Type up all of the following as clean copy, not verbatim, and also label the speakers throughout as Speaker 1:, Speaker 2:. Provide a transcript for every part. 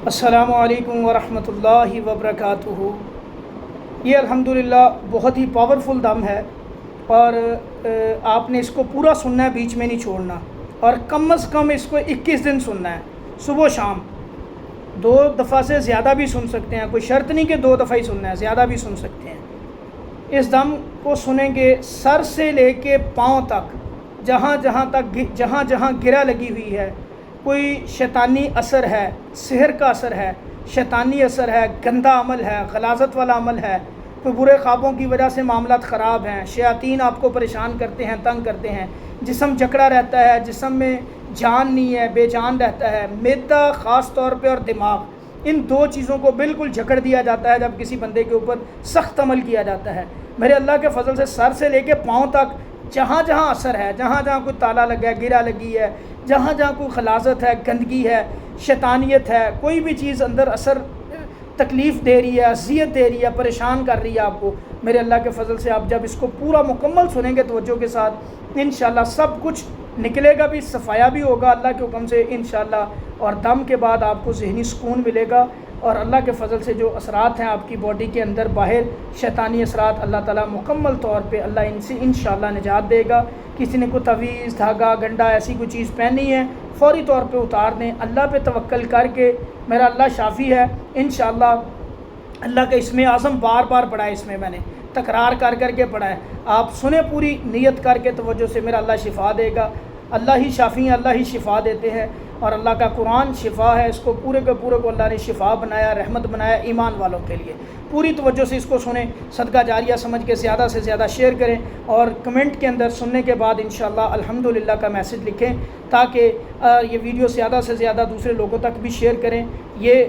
Speaker 1: السلام علیکم ورحمۃ اللہ وبرکاتہ۔ یہ الحمدللہ بہت ہی پاورفل دم ہے اور آپ نے اس کو پورا سننا ہے، بیچ میں نہیں چھوڑنا، اور کم از کم اس کو 21 دن سننا ہے، صبح و شام 2 دفعہ سے زیادہ بھی سن سکتے ہیں، کوئی شرط نہیں کہ 2 دفعہ ہی سننا ہے، زیادہ بھی سن سکتے ہیں۔ اس دم کو سنیں گے سر سے لے کے پاؤں تک، جہاں جہاں گرہ لگی ہوئی ہے، کوئی شیطانی اثر ہے، سحر کا اثر ہے، شیطانی اثر ہے، گندا عمل ہے، غلاظت والا عمل ہے، کوئی برے خوابوں کی وجہ سے معاملات خراب ہیں، شیاطین آپ کو پریشان کرتے ہیں، تنگ کرتے ہیں، جسم جکڑا رہتا ہے، جسم میں جان نہیں ہے، بے جان رہتا ہے، معدہ خاص طور پہ اور دماغ، ان 2 چیزوں کو بالکل جکڑ دیا جاتا ہے جب کسی بندے کے اوپر سخت عمل کیا جاتا ہے۔ میرے اللہ کے فضل سے سر سے لے کے پاؤں تک جہاں جہاں اثر ہے، جہاں جہاں کوئی تالا لگا ہے، گرہ لگی ہے، جہاں جہاں کوئی غلاظت ہے، گندگی ہے، شیطانیت ہے، کوئی بھی چیز اندر اثر تکلیف دے رہی ہے، اذیت دے رہی ہے، پریشان کر رہی ہے آپ کو، میرے اللہ کے فضل سے آپ جب اس کو پورا مکمل سنیں گے توجہ کے ساتھ، انشاءاللہ سب کچھ نکلے گا بھی، صفایا بھی ہوگا اللہ کے حکم سے انشاءاللہ، اور دم کے بعد آپ کو ذہنی سکون ملے گا، اور اللہ کے فضل سے جو اثرات ہیں آپ کی باڈی کے اندر باہر شیطانی اثرات، اللہ تعالیٰ مکمل طور پہ اللہ ان سے انشاءاللہ نجات دے گا۔ کسی نے کوئی تعویذ، دھاگا، گنڈا ایسی کوئی چیز پہنی ہے، فوری طور پہ اتار دیں، اللہ پہ توکل کر کے، میرا اللہ شافی ہے انشاءاللہ۔ اللہ کا اسم اعظم بار بار پڑھا ہے، اس میں نے تکرار کر کے پڑھا ہے، آپ سنیں پوری نیت کر کے توجہ سے، میرا اللہ شفا دے گا۔ اللہ ہی شافی ہیں، اللہ ہی شفا دیتے ہیں، اور اللہ کا قرآن شفا ہے، اس کو پورے کے پورے کو اللہ نے شفا بنایا، رحمت بنایا ایمان والوں کے لیے۔ پوری توجہ سے اس کو سنیں، صدقہ جاریہ سمجھ کے زیادہ سے زیادہ شیئر کریں، اور کمنٹ کے اندر سننے کے بعد انشاءاللہ الحمدللہ کا میسج لکھیں، تاکہ یہ ویڈیو زیادہ سے زیادہ دوسرے لوگوں تک بھی شیئر کریں، یہ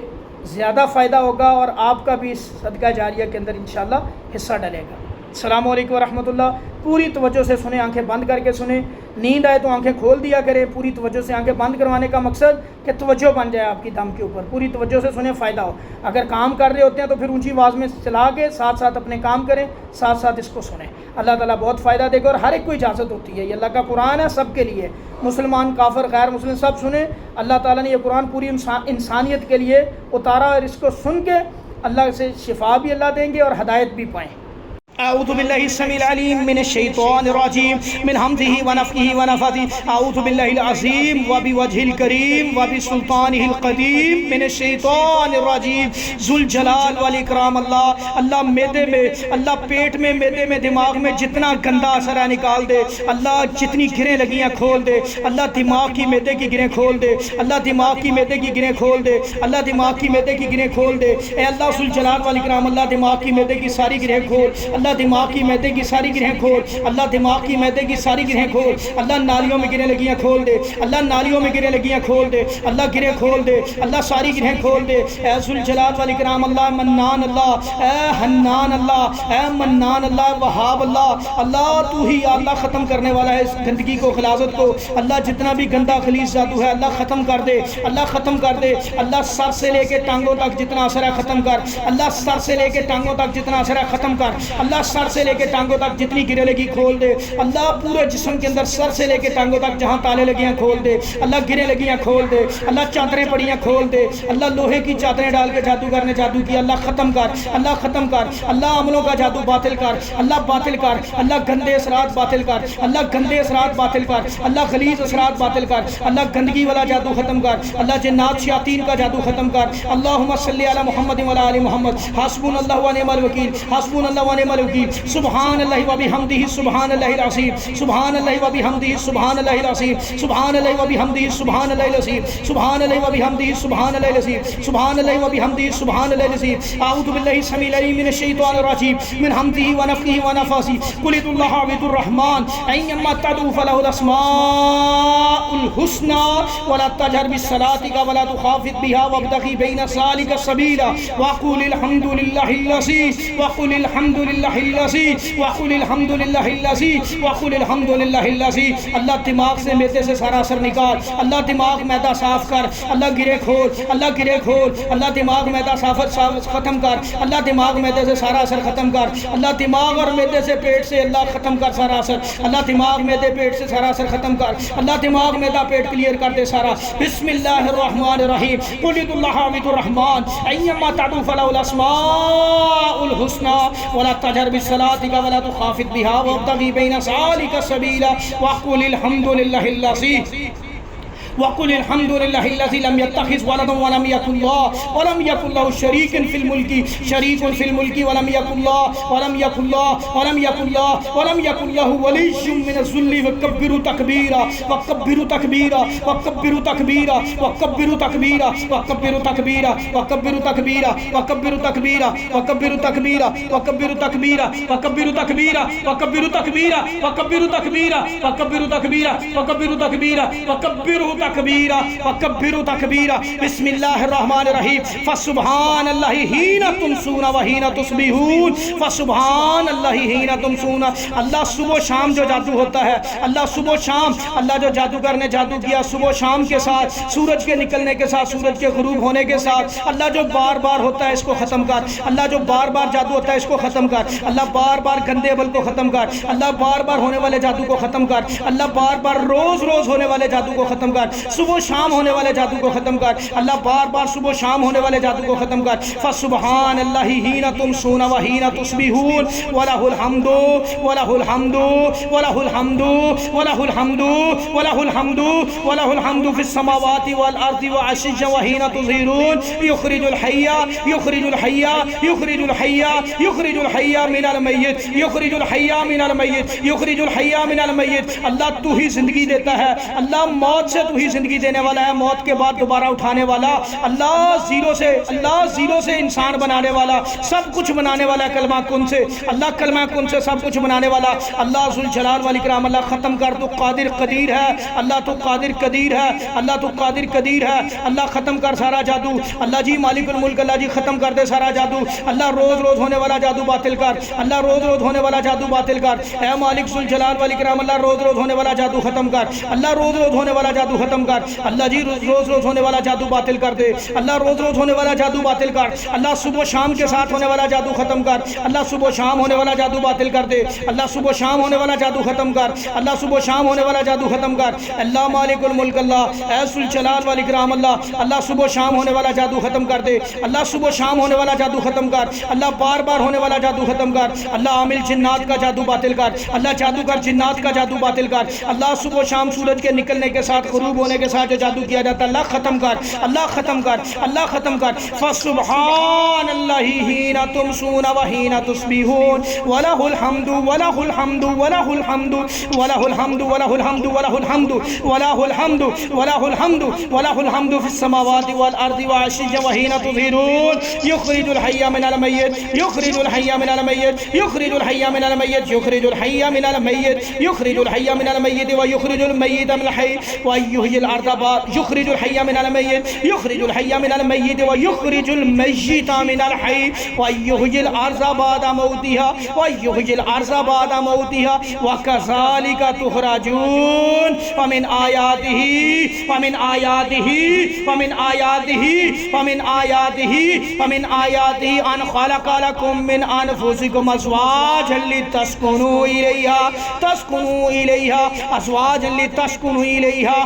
Speaker 1: زیادہ فائدہ ہوگا اور آپ کا بھی صدقہ جاریہ کے اندر انشاءاللہ حصہ ڈلے گا۔ السلام علیکم ورحمۃ اللہ۔ پوری توجہ سے سنیں، آنکھیں بند کر کے سنیں، نیند آئے تو آنکھیں کھول دیا کریں، پوری توجہ سے۔ آنکھیں بند کروانے کا مقصد کہ توجہ بن جائے آپ کی دم کے اوپر، پوری توجہ سے سنیں، فائدہ ہو۔ اگر کام کر رہے ہوتے ہیں تو پھر اونچی آواز میں چلا کے ساتھ ساتھ اپنے کام کریں، ساتھ ساتھ اس کو سنیں، اللہ تعالیٰ بہت فائدہ دے گا، اور ہر ایک کو اجازت ہوتی ہے، یہ اللہ کا قرآن ہے، سب کے لیے، مسلمان، کافر، غیر مسلم سب سنیں۔ اللہ تعالیٰ نے یہ قرآن پوری انسانیت کے لیے اتارا، اور اس کو سن کے اللہ سے شفا بھی اللہ دیں گے اور ہدایت بھی پائیں۔ اعوذ باللہ السمیع العلیم من الشیطان الرجیم من حمزہ ونفخہ ونفثہ، اعوذ باللہ العظیم وبوجہہ الکریم وبسلطانہ القدیم من الشیطان الرجیم ذو الجلال والاکرام۔ اللہ معدے میں، اللہ پیٹ میں، معدے میں، دماغ میں جتنا گندا اثر ہے نکال دے، اللہ جتنی گرہیں لگی ہیں کھول دے، اللہ دماغ کی معدے کی گرہیں کھول دے، اللہ دماغ کی معدے کی گرہیں کھول دے، اللہ دماغ کی معدے کی گرہیں کھول دے، اے اللہ ذو الجلال والاکرام، اللہ دماغ کی معدے کی ساری گرہیں کھول، اللہ دماغ کی معدے کی ساری گرہیں کھول، اللہ دماغ کی معدے کی ساری گرہیں کھول، اللہ نالیوں میں گرہیں لگیاں کھول دے، اللہ نالیوں میں گرہیں لگیاں کھول دے، اللہ گرہیں کھول دے، اللہ ساری گرہیں کھول دے، اے ذوالجلال والاکرام، اللہ منان، اللہ اے حنان، اللہ اے منان، اللہ وہاب، اللہ تو ہی اللہ ختم کرنے والا ہے اس گندگی کو، غلاظت کو، اللہ جتنا بھی گندا خلیص جادو ہے اللہ ختم کر دے، اللہ ختم کر دے، اللہ سر سے لے کے ٹانگوں تک جتنا اثر ہے ختم کر، اللہ سر سے لے کے ٹانگوں تک جتنا اثر ہے ختم کر، اللہ سر سے لے کے ٹانگوں تک جتنی گرہیں لگی کھول دے، اللہ پورے جسم کے اندر سر سے لے کے ٹانگوں تک جہاں تالے لگی ہیں کھول دے، اللہ گرہیں لگی ہیں کھول دے، اللہ چادریں پڑی ہیں کھول دے، اللہ لوہے کی چادریں ڈال کے جادوگر نے جادو کیا، اللہ ختم کر، اللہ ختم کر، اللہ عملوں کا جادو باطل کر، اللہ باطل کر، اللہ گندے اثرات باطل کر، اللہ گندے اثرات باطل کر، اللہ غلیظ اثرات باطل کر، اللہ گندگی والا جادو ختم کر، اللہ جنات شیاطین کا جادو ختم کر۔ اللہم صلی علی محمد وعلی آل محمد، حسبنا اللہ ونعم الوکیل، حسبنا اللہ ونعم الوکیل، سبحان اللہ وبحمدہ، سبحان اللہ العظیم، سبحان اللہ وبحمدہ، سبحان اللہ العظیم، سبحان اللہ وبحمدہ، سبحان اللہ العظیم، سبحان اللہ وبحمدہ، سبحان اللہ العظیم، سبحان اللہ وبحمدہ، سبحان اللہ العظیم۔ اعوذ باللہ السمیع العلیم من الشیطان الرجیم من حمزہ ونفخہ ونفثہ، قل ادعوا اللہ او ادعوا الرحمن ایما تدعوا فلہ الاسماء الحسنى ولا تجهر بصلاتك ولا تخافت بها وابتغ بین ذلک سبیلا وقل الحمد للہ الذی الذی وقل الحمد للہ الذی وقل الحمد للہ الذی۔ اللہ دماغ سے معدے سے سارا اثر نکال، اللہ دماغ معدہ صاف کر، اللہ گرے کھول، اللہ گرے کھول، اللہ دماغ معدہ صاف ختم کر، اللہ دماغ معدے سے سارا اثر ختم کر، اللہ دماغ اور معدے سے پیٹ سے اللہ ختم کر سارا اثر، اللہ دماغ معدے پیٹ سے سارا اثر ختم کر، اللہ دماغ معدہ پیٹ کلیئر کر دے سارا۔ بسم اللہ الرحمن الرحیم، قل ادعوا اللہ او ادعوا الرحمن ایما تدعوا فلہ الاسماء الحسنى ولا تجهر بصلاتك ولا تخافت بها وابتغ بين ذلك سبيلا وقل الحمد لله الذي وقل الحمد لله الذي لم يتخذ ولدا ولم يكن له شريك في الملك ولم يكن له ولي من الذل وكبروا تكبيرا وكبروا تكبيرا وكبروا تكبيرا وكبروا تكبيرا وكبروا تكبيرا وكبروا تكبيرا وكبروا تكبيرا وكبروا تكبيرا وكبروا تكبيرا وكبروا تكبيرا وكبروا تكبيرا وكبروا تكبيرا وكبروا تكبيرا وكبروا تكبيرا وكبروا تکبیرہ وکبروا تکبیرہ۔ بسم اللہ الرحمن الرحیم، فسبحان اللہ حین تمسون وحین تصبحون، فسبحان اللہ حین تمسون۔ اللہ صبح و شام جو جادو ہوتا ہے، اللہ صبح و شام، اللہ جو جادوگر نے جادو کیا صبح و شام کے ساتھ، سورج کے نکلنے کے ساتھ، سورج کے غروب ہونے کے ساتھ، اللہ جو بار بار ہوتا ہے اس کو ختم کر، اللہ جو بار بار جادو ہوتا ہے اس کو ختم کر، اللہ بار بار گندے عمل کو ختم کر، اللہ بار بار ہونے والے جادو کو ختم کر، اللہ بار بار روز روز ہونے والے جادو کو ختم کر، صبح و شام ہونے والے جادو کو ختم کر، اللہ بار بار صبح و شام ہونے والے جادو کو ختم کر۔ فسبحان اللہ حین تمسون وحین تصبحون ولہ الحمد ولہ الحمد ولہ الحمد ولہ الحمد ولہ الحمد ولہ الحمد فی السماوات والارض وعشیا وحین تظہرون۔ یخرج الحی یخرج الحی یخرج الحی یخرج الحی من المیت یخرج الحی من المیت یخرج الحی من المیت۔ اللہ تو ہی زندگی دیتا ہے، اللہ موت سے تو ہی زندگی دینے والا ہے، موت کے بعد دوبارہ اٹھانے والا، اللہ زیرو سے انسان بنانے والا، سب کچھ بنانے والا، کلمہ کن سے، اللہ کلمہ کن سے سب کچھ بنانے والا، اللہ ذوالجلال والاکرام۔ اللہ ختم کر، تو قادر قدیر ہے، اللہ تو قادر قدیر ہے، اللہ تو قادر قدیر ہے، اللہ ختم کر سارا جادو، اللہ جی مالک الملک، اللہ جی ختم کر دے سارا جادو، اللہ روز روز ہونے والا جادو باطل کر، اللہ روز روز ہونے والا جادو باطل کر، اے مالک ذوالجلال والاکرام، اللہ روز روز ہونے والا جادو ختم کر، اللہ روز روز ہونے والا جادو ختم کر، اللہ جی روز روز ہونے والا جادو باطل کر دے، اللہ روز روز ہونے والا جادو باطل کر، اللہ صبح و شام کے ساتھ ہونے والا جادو ختم کر، اللہ صبح و شام ہونے والا جادو باطل کر دے، اللہ صبح و شام ہونے والا جادو ختم کر، اللہ صبح و شام ہونے والا جادو ختم کر، اللہ مالک الملک، اللہ اے ذوالجلال والاکرام، اللہ صبح و شام ہونے والا جادو ختم کر دے، اللہ صبح و شام ہونے والا جادو ختم کر، اللہ بار بار ہونے والا جادو ختم کر، اللہ عامل جنات کا جادو باطل کر، اللہ جادوگر جنات کا جادو باطل کر، اللہ صبح و شام سورج کے نکلنے کے ساتھ غروب ہونے کے ساتھ جو جادو کیا جاتا ہے اللہ ختم کر، اللہ ختم کر، اللہ ختم کر۔ فسبحان اللہ حین تمسون وحین تصبحون ولہ الحمد ولہ الحمد ولہ الحمد ولہ الحمد ولہ الحمد ولہ الحمد ولہ الحمد ولہ الحمد ولہ الحمد فی السماوات والارض وعشیا وحین تظہرون۔ یخرج الحی من المیت یخرج الحی من المیت یخرج الحی من المیت یخرج الحی من المیت یخرج الحی من المیت ویخرج المیت من الحی ویحیی الارض بعد یخرج الحی من المیت یخرج الحی من المیت ویخرج المیت من الحی ویحیی الارض بعد موتها ویحیی الارض بعد موتها وکذالک تخرجون۔ ومن آیاتہ ومن آیاتہ ومن آیاتہ ومن آیاتہ ومن آیاتہ ان خلق لکم من انفسکم ازواجا لتسکنوا الیہا تسکنوا الیہا ازواجا لتسکنوا الیہا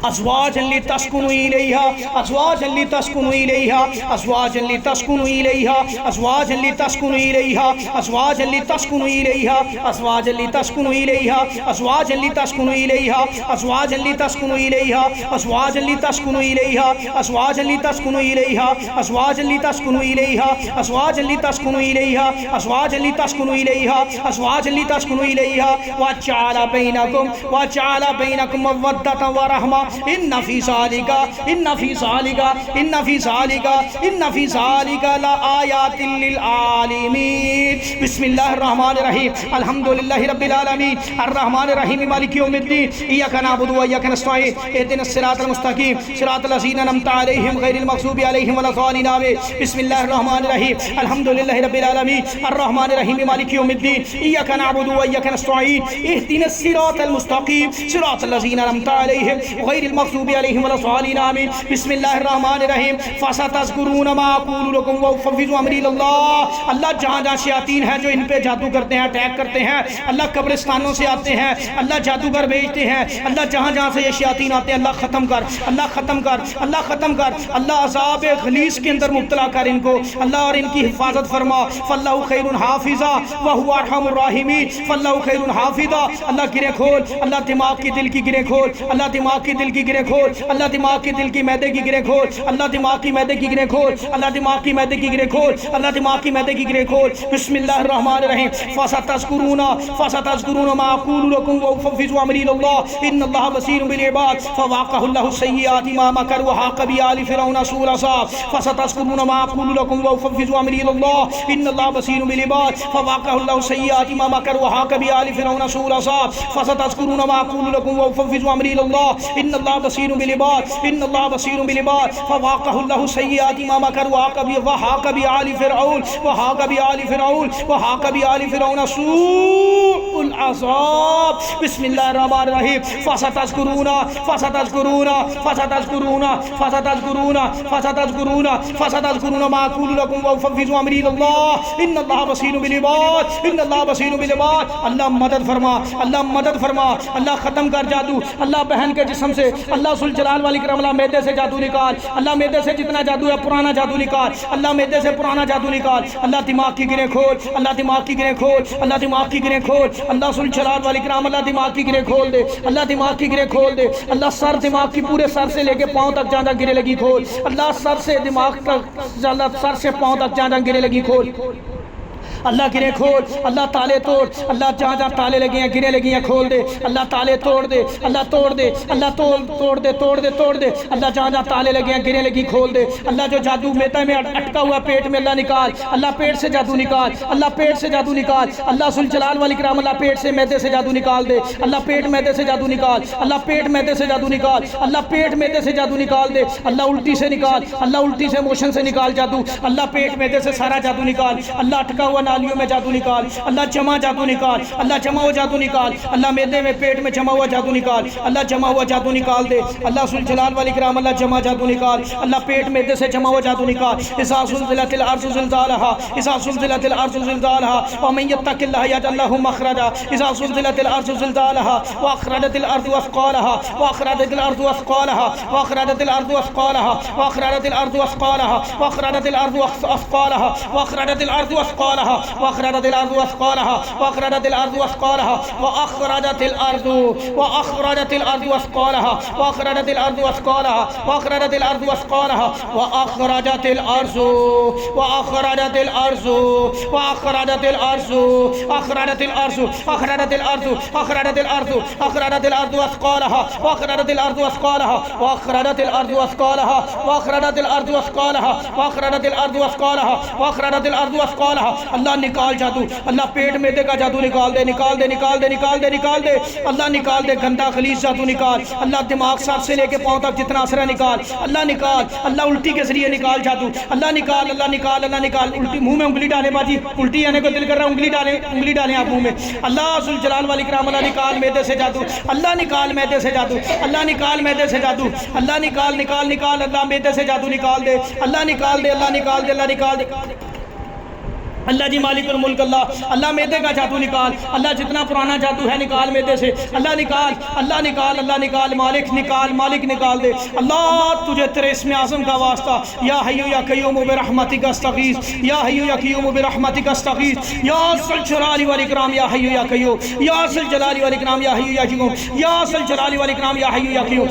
Speaker 1: ازواجا لتسکنوا الیہا ازواجا لتسکنوا الیہا ازواجا لتسکنوا الیہا ازواجا لتسکنوا الیہا ازواجا لتسکنوا الیہا ازواجا لتسکنوا الیہا ازواجا لتسکنوا الیہا ازواجا لتسکنوا الیہا ازواجا لتسکنوا الیہا ازواجا لتسکنوا الیہا ازواجا لتسکنوا الیہا ازواجا لتسکنوا الیہا ازواجا لتسکنوا الیہا ازواجا لتسکنوا الیہا وجعل بینکم مودۃ ورحمۃ ان فی ذالک لآیات للعالمین۔ بسم اللہ الرحمن الرحیم، الحمدللہ رب العالمین، الرحمن الرحیم، مالک یوم الدین، ایاک نعبد و ایاک نستعین، اہدنا الصراط المستقیم، صراط الذین انعمت علیہم غیر المغضوب علیہم ولا الضالین آمین۔ بسم اللہ الرحمن الرحیم، الحمدللہ رب العالمین، الرحمن الرحیم، مالک یوم الدین، ایاک نعبد و ایاک نستعین، اہدنا الصراط المستقیم، صراط الذین انعمت علیہم غیر المغضوب علیہم ولا الضالین آمین۔ بسم اللہ الرحمن الرحیم، فستذکرون ما اقول لکم وافوض امری اللہ۔ اللہ جہاں جہاں شیاطین ہیں جو ان پہ جادو کرتے ہیں، اٹیک کرتے ہیں، اللہ قبرستانوں سے آتے ہیں، اللہ جادوگر بھیجتے ہیں، اللہ جہاں جہاں سے یہ شیاطین آتے ہیں اللہ ختم کر، اللہ ختم کر، اللہ ختم کر، اللہ عذاب غلیظ کے اندر مبتلا کر ان کو، اللہ اور ان کی حفاظت فرما۔ فاللہ خیر حافظا وہو ارحم الراحمین، فاللہ خیر حافظا۔ اللہ گرے کھول، اللہ دماغ کی دل کی گرے کھول، اللہ دماغ کی دل کی گرے کھول، اللہ دماغ کی دل کی معدے کی گرے کھول، اللہ دماغ کی معدے کی گرے کھول، اللہ دماغ کی معدے کی گرے کھول، اللہ دماغ کی معدے کی گرے کھول۔ بسم اللہ الرحمن الرحیم، فستذکرون ما اقول لکم وافوض امری اللہ ان اللہ بصیر بالعباد فواقہ اللہ السیئات ما مکروا وحاق بآل فرعون سوء العذاب۔ فستذکرون ما اقول لکم وافوض امری اللہ ان اللہ بصیر بالعباد فواقہ اللہ السیئات ما مکروا وحاق بآل فرعون سوء العذاب۔ فستذکرون ما اقول لکم وافوض امری اللہ ان اللہ بصیر بالعباد ان اللہ بصیر بالعباد فواقہ اللہ السیئات ما مکروا وحاق بآل فرعون وحاق بآل فرعون سوء العذاب۔ بسم اللہ الرحمن الرحیم، فستذکرون ما اقول لکم وافوض امری اللہ ان اللہ بصیر بالعباد ان اللہ بصیر بالعباد۔ اللہ مدد فرما، اللہ مدد فرما، اللہ ختم کر جادو، اللہ بہن کے جسم سے، اللہ ذوالجلال والاکرام، اللہ میدے سے جادو نکال، اللہ میدے سے جتنا جادو ہے پرانا جادو نکال، اللہ میدے سے پرانا جادو نکال، اللہ دماغ کی گریں کھول، اللہ دماغ کی گریں کھول، اللہ دماغ کی گریں کھول، اللہ ذوالجلال والاکرام، اللہ دماغ کی گریں کھول دے، اللہ دماغ کی گریں کھول دے، اللہ سر دماغ کی پورے سر سے لے کے پاؤں تک جہاں جہاں گریں لگی کھول، اللہ سر سے دماغ تک، اللہ سر سے پاؤں تک جہاں جہاں گریں لگی کھول، اللہ گرے کھول، اللہ تالے توڑ، اللہ جہاں جہاں تالے لگے ہیں گرے لگی ہیں کھول دے، اللہ تالے توڑ دے، اللہ توڑ دے، اللہ توڑ دے، توڑ دے، توڑ دے، اللہ جہاں جہاں تالے لگے ہیں گرے لگی کھول دے، اللہ جو جادو میدے میں اٹکا ہوا پیٹ میں اللہ نکال، اللہ پیٹ سے جادو نکال، اللہ پیٹ سے جادو نکال، اللہ ذوالجلال والاکرام، اللہ پیٹ سے میدے سے جادو نکال دے، اللہ پیٹ میدے سے جادو نکال، اللہ پیٹ میدے سے جادو نکال، اللہ پیٹ میدے سے جادو نکال دے، اللہ الٹی سے نکال، اللہ الٹی سے موشن سے نکال جادو، اللہ پیٹ میدے سے سارا جادو نکال، اللہ اٹکا ہوا نالیوں میں جادو نکال، اللہ جمع جادو نکال، اللہ جمع ہوا جادو نکال، اللہ میدے میں پیٹ میں جمع ہوا جادو نکال، اللہ جمع ہوا جادو نکال دے، اللہ ذوالجلال والاکرام، اللہ جمع جادو نکال، اللہ پیٹ میدے سے جمع ہوا جادو نکال۔ اذا زلزلت الارض زلزالها اذا زلزلت الارض زلزالها ومن يتق الله يجعل له مخرجا اذا زلزلت الارض زلزالها واخرجت الارض اثقالها واخرجت الارض اثقالها واخرجت الارض اثقالها واخرجت الارض اثقالها واخرجت الارض اثقالها واخرجت الارض اثقالها واخرجت الارض اثقالها واخرجت الارض اثقالها واخرجت الارض واخرجت الارض اثقالها واخرجت الارض اثقالها واخرجت الارض اثقالها واخرجت الارض واخرجت الارض واخرجت الارض اخرجت الارض اخرجت الارض اخرجت الارض اخرجت الارض اثقالها واخرجت الارض اثقالها واخرجت الارض اثقالها واخرجت الارض اثقالها واخرجت الارض اثقالها واخرجت الارض اثقالها۔ اللہ نکال جادو، اللہ پیٹ میدے کا جادو نکال دے، نکال دے، نکال دے، نکال دے، نکال دے، اللہ نکال دے، گندا خلیص جادو نکال، اللہ دماغ سر سے لے کے پاؤں تک جتنا اثر ہے نکال، اللہ نکال، اللہ الٹی کے ذریعے نکال جادو، اللہ نکال، اللہ نکال، اللہ نکال، الٹی منہ میں انگلی ڈالے باجی، الٹی آنے کو دل کر رہا ہے، انگلی ڈالیں، انگلی ڈالیں آپ منہ میں، اللہ ذوالجلال والاکرام، اللہ نکال میدے سے جادو، اللہ نکال میدے سے جادو، اللہ نکال میدے سے جادو، اللہ نکال، نکال، نکال، اللہ میدے سے جادو نکال دے، اللہ نکال دے، اللہ نکال دے، اللہ نکال دے، اللہ جی مالک الملک، اللہ میدے کا جادو نکال، اللہ جتنا پرانا جادو ہے نکال میدے سے، اللہ نکال، اللہ نکال، اللہ نکال، مالک نکال، مالک نکال دے، اللہ تجھے تیرے اسم اعظم کا واسطہ، یا حیو یا قیوم برحمتک استغیث، یا حیو یا قیوم برحمتک استغیث، یا ذل جلال والاکرام، یا حیو یا قیوم، یا ذل جلال والاکرام، یا حیو یا قیوم، یا ذل جلال والاکرام، یا حیو یا قیوم،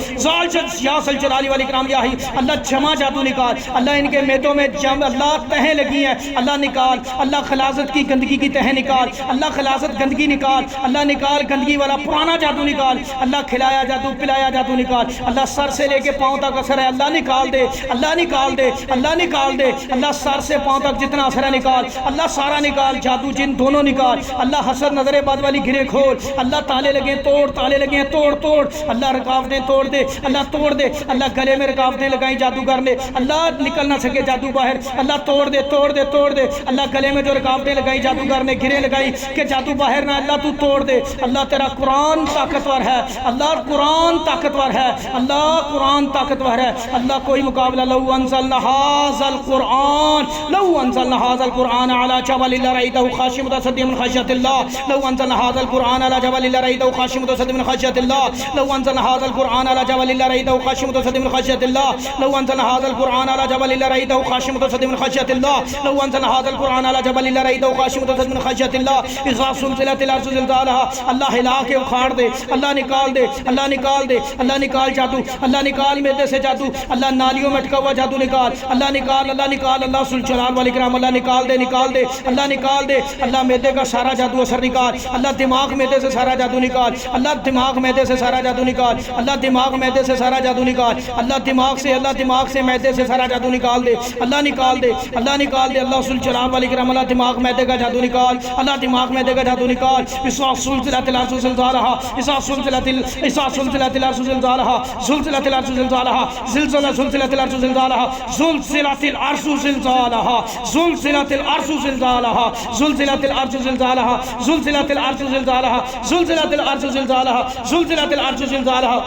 Speaker 1: یا ذل جلال والاکرام، یا حیو، اللہ جمع جادو نکال، اللہ ان کے میدوں میں جمع، اللہ تہیں لگی ہیں، اللہ نکال، اللہ خلاصت کی گندگی کی تہ نکال، اللہ خلاصت گندگی نکال، اللہ نکال گندگی والا پرانا جادو نکال، اللہ کھلایا جادو پلایا جادو نکال، اللہ سر سے لے کے پاؤں تک اثر ہے اللہ نکال دے، اللہ نکال دے، اللہ نکال دے، اللہ سر سے پاؤں تک جتنا اثر ہے نکال، اللہ سارا نکال، جادو جن دونوں نکال، اللہ حسد نظر بد والی گھرے کھول، اللہ تالے لگے توڑ، تالے لگے توڑ توڑ، اللہ رکاوٹیں توڑ دے، اللہ توڑ دے، اللہ گلے میں رکاوٹیں لگائیں جادوگر نے، اللہ نکل نہ سکے جادو باہر، اللہ توڑ دے توڑ دے توڑ دے، اللہ گلے میں جو رکاوٹیں لگائی جادوگر نے گھریں لگائی کہ جادو باہر نہ، اللہ تو توڑ دے، اللہ تیرا قرآن طاقتور ہے، اللہ قرآن طاقتور ہے، اللہ قرآن طاقتور ہے، اللہ کوئی مقابلہ، لو انزلنا هذا القرآن لو انزلنا هذا القرآن على جبل لرأيته خاشعا متصدعا من خشية الله، لو انزلنا هذا القرآن على جبل لرأيته خاشعا متصدعا من خشية الله، لو انزلنا هذا القرآن على جبل لرأيته خاشعا متصدعا من خشية الله، لو انزلنا هذا القرآن على جبل لرأيته خاشعا متصدعا من خشية الله، لو انزلنا هذا القرآن على جبل لرأيته خاشعا متصدعا من خشية الله، اذا زلزلت الارض زلزالها، اللہ ہلا کے اکھاڑ دے، اللہ نکال دے، اللہ نکال دے، اللہ نکال جادو، اللہ نکال میدے سے جادو، اللہ نالیوں میں اٹکا ہوا جادو نکال، اللہ نکال، اللہ نکال، اللہ ذوالجلال والاکرام، اللہ نکال دے، نکال دے، اللہ نکال دے، اللہ میدے کا سارا جادو اثر نکال، اللہ دماغ میدے سے سارا جادو نکال، اللہ دماغ میدے سے سارا جادو نکال، اللہ دماغ میدے سے سارا جادو نکال، اللہ دماغ سے، اللہ دماغ سے میدے سے سارا جادو نکال دے، اللہ نکال دے، اللہ نکال دے، اللہ ذوالجلال والاکرام، اللہ دماغ میدے کا جادو نکال، اللہ دماغ میدے کا جادو نکال، اذا زلزلت الارض زلزالها، اذا زلزلت الارض زلزالها، زلزلت الارض زلزالها، زلزلت الارض زلزالها، زلزلت الارض زلزالها، زلزلت الارض زلزالها، زلزلت الارض زلزالها، زلزلت الارض زلزالها، زلزلت الارض زلزالها، زلزلت الارض زلزالها،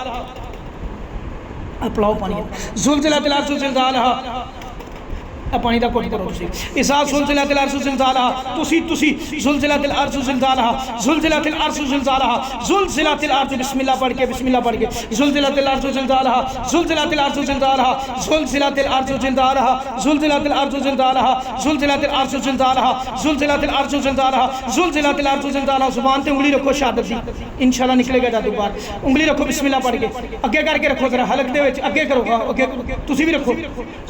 Speaker 1: اپلاؤ پانی، زلزلت الارض زلزالها، پانی دا کوٹ کرو تسی، اذا زلزلت الارض زلزالها، تسی زلزلت الارض زلزالها، زلزلت الارض زلزالها، زلزلت الارض، بسم اللہ پڑھ کے، بسم اللہ پڑھ کے، زلزلت الارض زلزالها، زلزلت الارض زلزالها، زلزلت الارض زلزالها، زلزلت الارض زلزالها، زلزلت الارض زلزالها، زلزلت الارض زلزالها، زلزلت الارض زلزالها، زبان تے انگلی رکھو شہادت دی، انشاءاللہ نکلے گا جادو بار، انگلی رکھو بسم اللہ پڑھ کے، اگے کر کے رکھو ذرا حلق دے وچ، اگے کرو، اگے تسی بھی رکھو،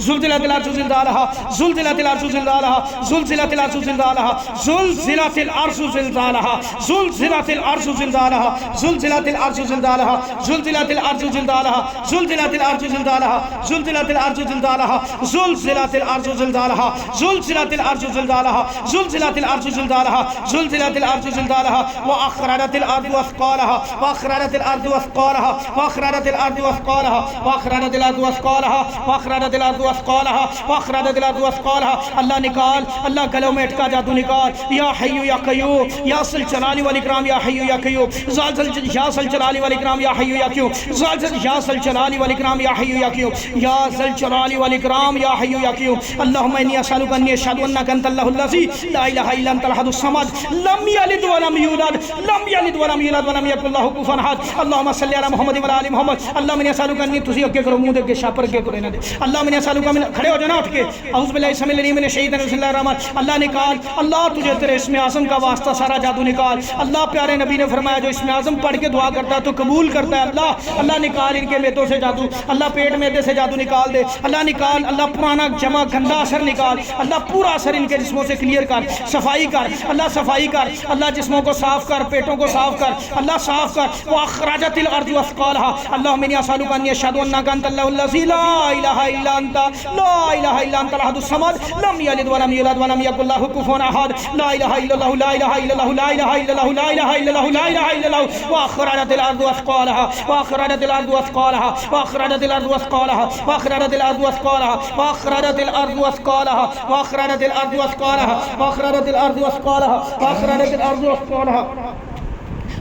Speaker 1: زلزلت الارض زلزالها، زلزلت الارض زلزالها، زلزلت الارض زلزالها، زلزلت الارض زلزالها، زلزلت الارض زلزالها، زلزلت الارض زلزالها، زلزلت الارض زلزالها، زلزلت الارض زلزالها، زلزلت الارض زلزالها، زلزلت الارض زلزالها، زلزلت الارض زلزالها، زلزلت الارض زلزالها، زلزلت الارض زلزالها، واخرجت الارض اثقالها، واخرجت الارض اثقالها، واخرجت الارض اثقالها، واخرجت الارض اثقالها، واخرجت الارض اثقالها، واخرجت الارض اثقالها، اللہ نکال، اللہ گلوں میں اٹکا جادو نکال، یا حی یا قیوم، یا ذل جلال والاکرام، یا حی یا قیوم، یا ذل جلال والاکرام، یا حی یا قیوم، یا ذل جلال والاکرام، یا حی یا قیوم، یا ذل جلال والاکرام، یا حی یا قیوم، اللهم انی اسألک انی اشهد انک انت اللہ الذی لا الہ الا انت الاحد الصمد لم یلد ولم یولد لم یلد ولم یولد ولم یکن له کفوا احد، اللهم صل علی محمد وعلی آل محمد، اللهم انی اسألک انی، تسی اگے کرو، منہ دے اگے شاپر اگے کرو نہ دے، اللهم انی اسألک، کھڑے ہو جانا اٹھ کے، اعوذ باللہ السمیع العلیم من الشیطان الرجیم، بسم اللہ الرحمن، اللہ نکال، اللہ تجھے تیرے اسم اعظم کا واسطہ سارا جادو نکال، اللہ پیارے نبی نے فرمایا جو اسم اعظم پڑھ کے دعا کرتا ہے تو قبول کرتا ہے، اللہ اللہ نکال ان کے میدوں سے جادو، اللہ پیٹ میدے سے جادو نکال دے، اللہ نکال، اللہ پرانا جمع گندا اثر نکال، اللہ پورا اثر ان کے جسموں سے کلیئر کر، صفائی کر، اللہ صفائی کر، اللہ جسموں کو صاف کر، پیٹوں کو صاف کر، اللہ صاف کر، واخرجت الارض اثقالها، اللهم انی اسألک انی اشهد انک انت اللہ الذی لا الہ الا انت لا الہ الا انت الاحد الصمد لم یلد ولم یولد ولم یکن له کفوا احد، لا الہ الا اللہ لا الہ الا اللہ لا الہ الا اللہ لا الہ الا اللہ لا الہ الا اللہ، واخرجت الارض اثقالها، واخرجت الارض اثقالها، واخرجت الارض اثقالها، واخرجت الارض اثقالها، واخرجت الارض اثقالها، واخرجت الارض اثقالها، واخرجت الارض اثقالها، واخرجت الارض اثقالها،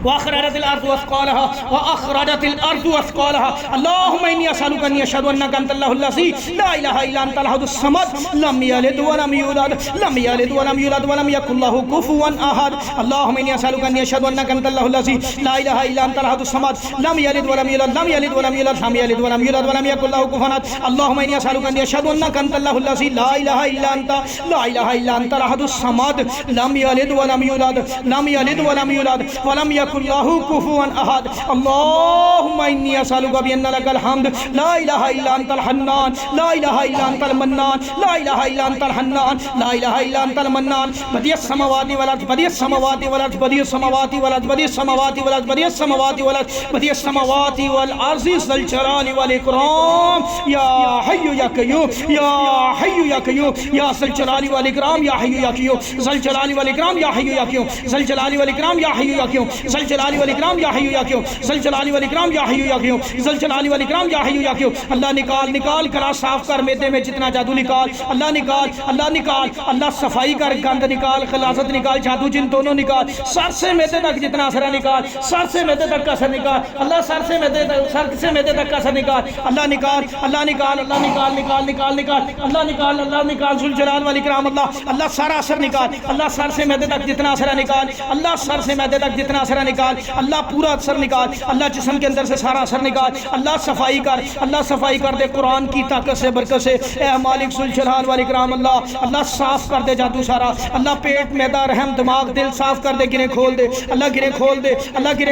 Speaker 1: واخرجت الارض اثقالها، واخرجت الارض اثقالها، اللهم اني اسالك ان اشهد انك انت الله الذي لا اله الا انت الاحد الصمد لم يلد ولم يولد لم يلد ولم يولد ولم يكن له كفوا احد، اللهم اني اسالك ان اشهد انك انت الله الذي لا اله الا انت الاحد الصمد لم يلد ولم يولد لم يلد ولم يولد لم يلد ولم يولد ولم يكن له كفوا احد، اللهم اني اسالك ان اشهد انك انت الله الذي لا اله الا انت لا اله الا انت الاحد الصمد لم يلد ولم يولد لم يلد ولم يولد ولم يكن يكن له كفوا أحد اللهم إني أسألك بأن لك الحمد لا إله إلا أنت الحنان لا إله إلا أنت المنان لا إله إلا أنت الحنان لا إله إلا أنت المنان بديع السماوات والأرض بديع السماوات والأرض بديع السماوات والأرض بديع السماوات والأرض بديع السماوات والأرض بديع السماوات والأرض ذو الجلال والإكرام يا حي يا قيوم يا حي يا قيوم يا ذو الجلال والإكرام يا حي يا قيوم ذو الجلال والإكرام يا حي يا قيوم ذو الجلال والإكرام يا حي يا قيوم ذو الجلال والإكرام يا حي يا قيوم ذو الجلال والإكرام يا حي يا قيوم ذو الجلال والإکرام یا حی یا قیوم اللہ نکال کلا صاف کر میدے میں جتنا جادو نکال اللہ نکال اللہ صفائی کر گند نکال خلاصت نکال جادو جن دونوں نکال سر سے میدے تک جتنا اثر نکال سر سے میدے تک کا اثر نکال اللہ سر سے میدے تک کا اثر نکال اللہ نکال اللہ نکال ذو الجلال والاکرام اللہ سارا اثر نکال اللہ سر سے میدے تک جتنا اثر نکال اللہ سر سے میدے تک جتنا اثر نکال اللہ پورا اثر نکال اللہ جسم کے اندر سے سارا اثر نکال اللہ صفائی کر دے قرآن کی طاقت سے برکت سے اے مالک ذو الجلال والاکرام اللہ صاف کر دے جادو سارا اللہ پیٹ معدہ رحم دماغ دل صاف کر دے گرے کھول دے اللہ گرے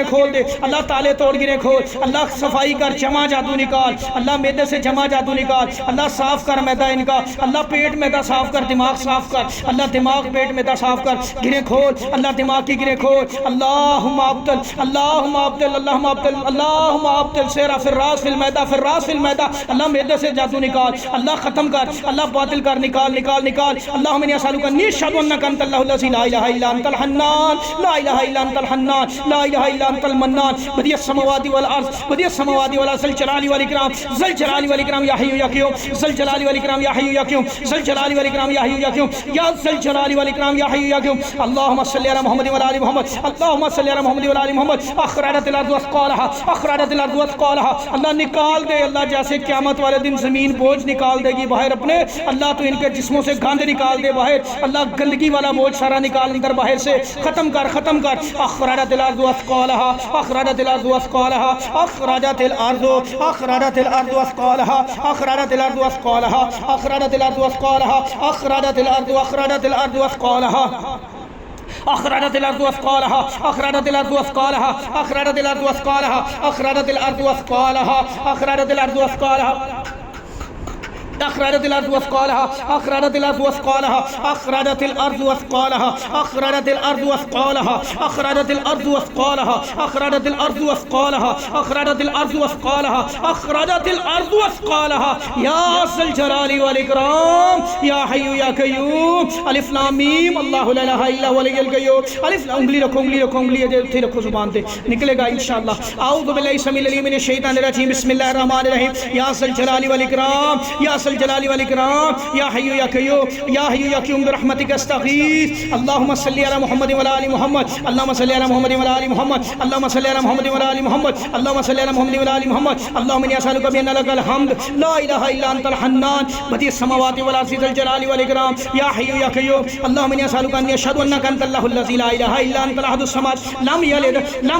Speaker 1: کھول دے اللہ تالے توڑ گرے کھول اللہ صفائی کر جمع جادو نکال اللہ معدے سے جمع جادو نکال اللہ صاف کر معدہ ان کا اللہ پیٹ معدہ صاف کر دماغ صاف کر اللہ دماغ پیٹ معدہ صاف کر گرے کھول اللہ دماغ کی گرے کھول اللہم ابتل سیرا فی الراس فی المعدہ اللہ معدے سے جادو نکال اللہ ختم کر اللہ باطل کر نکال اللہم انی اسألک انی اشہد انک انت اللہ الذی لا الہ الا انت الحنان لا الہ الا انت الحنان لا الہ الا انت المنان بدیع السماوات والارض ذو الجلال والاکرام یا حی یا قیوم ذو الجلال والاکرام یا حی یا قیوم ذو الجلال والاکرام یا حی یا قیوم یا ذو الجلال والاکرام یا حی یا قیوم اللہم صلی علی محمد وعلی آل محمد اللہم صلی علی محمد وعلی آل محمد اخرجت الارض اثقالها اللہ نکال دے اللہ جیسے قیامت والے دن زمین بوجھ نکال دے گی باہر اپنے اللہ تو ان کے جسموں سے گند نکال دے باہر اللہ گندگی والا بوجھ سارا نکال اندر باہر سے ختم کر اخرجت الارض اثقالها اخرجت الارض اثقالها اخرجت الارض اثقالها اخرجت الارض اثقالها اخرجت الارض اثقالها اخرجت الارض اثقالها أخرجت الأرض أثقالها أخرجت الأرض أثقالها أخرجت الأرض أثقالها أخرجت الأرض أثقالها أخرجت الأرض أثقالها أخرجت الأرض أثقالها أخرجت الأرض أثقالها أخرجت الأرض أثقالها أخرجت الأرض أثقالها أخرجت الأرض أثقالها أخرجت الأرض أثقالها أخرجت الأرض أثقالها أخرجت الأرض أثقالها يا ذا الجلال والإكرام يا حي يا قيوم ألف لام ميم الله لا إله إلا هو الحي القيوم ألف لام انگلی رکھو زبان پہ نکلے گا انشاءاللہ اعوذ باللہ السمیع العلیم من الشیطان الرجیم بسم اللہ الرحمن الرحیم یا ذا الجلال والإكرام یا ذا الجلال والإكرام یا حی یا قیوم برحمتک استغیث اللہم صلی علی محمد وعلی آل محمد اللہم صلی علی محمد وعلی آل محمد اللہم صلی علی محمد وعلی آل محمد اللہم صلی علی محمد وعلی آل محمد اللہم انی اسألک بأن لک الحمد لا الہ الا انت الحنان بدیع السماوات والارض ذو الجلال والإكرام یا حی یا قیوم اللہم انی اسألک انی اشہد انک انت اللہ الذی لا الہ الا انت الاحد الصمد لم